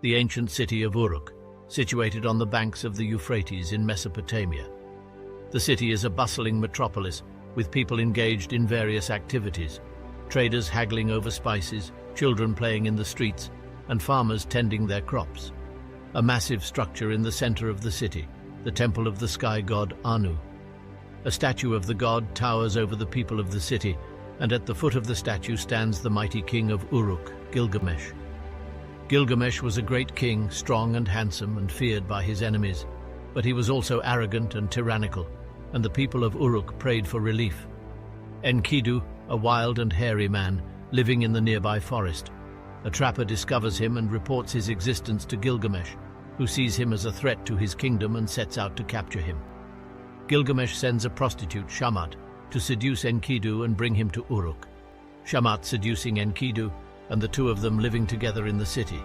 the ancient city of Uruk, situated on the banks of the Euphrates in Mesopotamia. The city is a bustling metropolis with people engaged in various activities, traders haggling over spices, children playing in the streets, and farmers tending their crops. A massive structure in the center of the city, the temple of the sky god Anu. A statue of the god towers over the people of the city, and at the foot of the statue stands the mighty king of Uruk, Gilgamesh. Gilgamesh was a great king, strong and handsome and feared by his enemies, but he was also arrogant and tyrannical, and the people of Uruk prayed for relief. Enkidu, a wild and hairy man, living in the nearby forest. A trapper discovers him and reports his existence to Gilgamesh, who sees him as a threat to his kingdom and sets out to capture him. Gilgamesh sends a prostitute, Shamat, to seduce Enkidu and bring him to Uruk. Shamat seducing Enkidu, and the two of them living together in the city.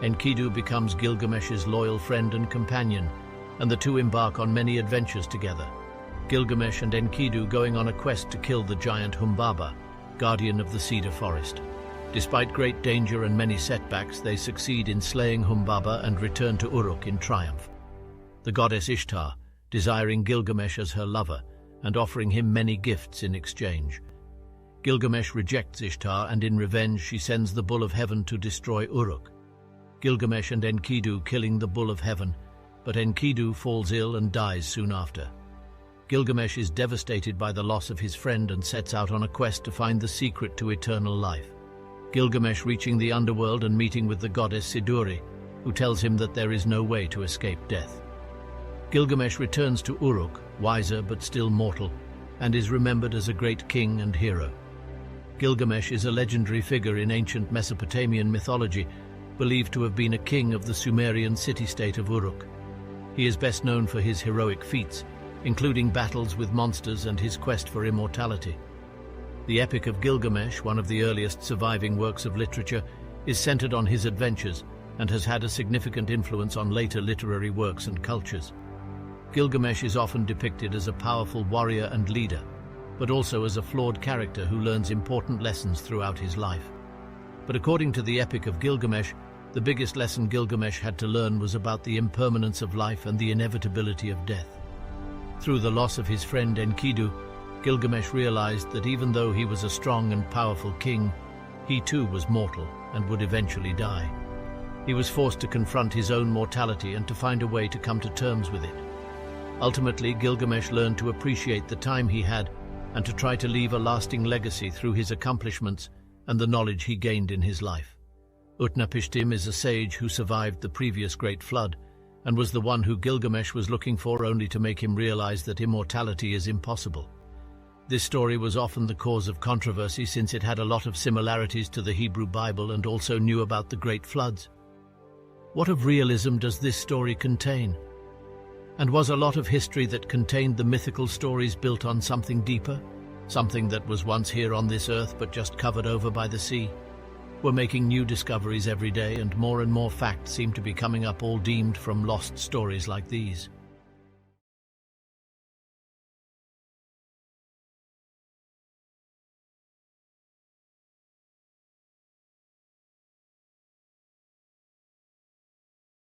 Enkidu becomes Gilgamesh's loyal friend and companion, and the two embark on many adventures together. Gilgamesh and Enkidu going on a quest to kill the giant Humbaba, guardian of the cedar forest. Despite great danger and many setbacks, they succeed in slaying Humbaba and return to Uruk in triumph. The goddess Ishtar, desiring Gilgamesh as her lover and offering him many gifts in exchange. Gilgamesh rejects Ishtar, and in revenge she sends the Bull of Heaven to destroy Uruk. Gilgamesh and Enkidu killing the Bull of Heaven, but Enkidu falls ill and dies soon after. Gilgamesh is devastated by the loss of his friend and sets out on a quest to find the secret to eternal life. Gilgamesh reaching the underworld and meeting with the goddess Siduri, who tells him that there is no way to escape death. Gilgamesh returns to Uruk, wiser but still mortal, and is remembered as a great king and hero. Gilgamesh is a legendary figure in ancient Mesopotamian mythology, believed to have been a king of the Sumerian city-state of Uruk. He is best known for his heroic feats, including battles with monsters and his quest for immortality. The Epic of Gilgamesh, one of the earliest surviving works of literature, is centered on his adventures and has had a significant influence on later literary works and cultures. Gilgamesh is often depicted as a powerful warrior and leader, but also as a flawed character who learns important lessons throughout his life. But according to the Epic of Gilgamesh, the biggest lesson Gilgamesh had to learn was about the impermanence of life and the inevitability of death. Through the loss of his friend Enkidu, Gilgamesh realized that even though he was a strong and powerful king, he too was mortal and would eventually die. He was forced to confront his own mortality and to find a way to come to terms with it. Ultimately, Gilgamesh learned to appreciate the time he had and to try to leave a lasting legacy through his accomplishments and the knowledge he gained in his life. Utnapishtim is a sage who survived the previous great flood and was the one who Gilgamesh was looking for, only to make him realize that immortality is impossible. This story was often the cause of controversy since it had a lot of similarities to the Hebrew Bible and also knew about the great floods. What of realism does this story contain? And was a lot of history that contained the mythical stories built on something deeper? Something that was once here on this earth but just covered over by the sea? We're making new discoveries every day, and more facts seem to be coming up, all deemed from lost stories like these.